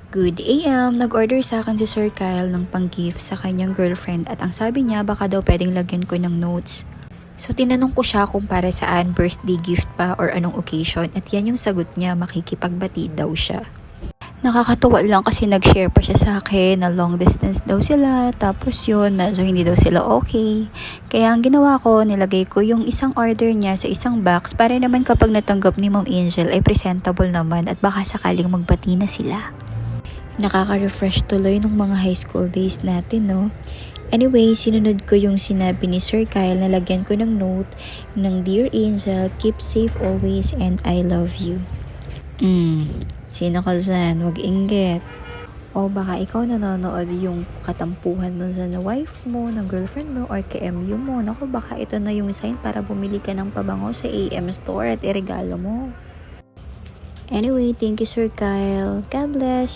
Good AM, nag-order sa akin si Sir Kyle ng pang-gift sa kanyang girlfriend at ang sabi niya baka daw pwedeng lagyan ko ng notes. So tinanong ko siya kung para saan, birthday gift pa or anong occasion at yan yung sagot niya, makikipagbati daw siya. Nakakatuwa lang kasi nag-share pa siya sa akin na long distance daw sila, tapos yun, medyo hindi daw sila okay. Kaya ang ginawa ko, nilagay ko yung isang order niya sa isang box para naman kapag natanggap ni Ma'am Angel ay presentable naman at baka sakaling magbati na sila. Nakaka-refresh tuloy ng mga high school days natin, no? Anyway, sinunod ko yung sinabi ni Sir Kyle na lagyan ko ng note ng Dear Angel, keep safe always and I love you. Sino ka dyan? Wag inggit. O baka ikaw nanonood yung katampuhan mo dyan na wife mo, na girlfriend mo, or ka-MU mo. Naku, baka ito na yung sign para bumili ka ng pabango sa AM store at iregalo mo. Anyway, thank you Sir Kyle. God bless.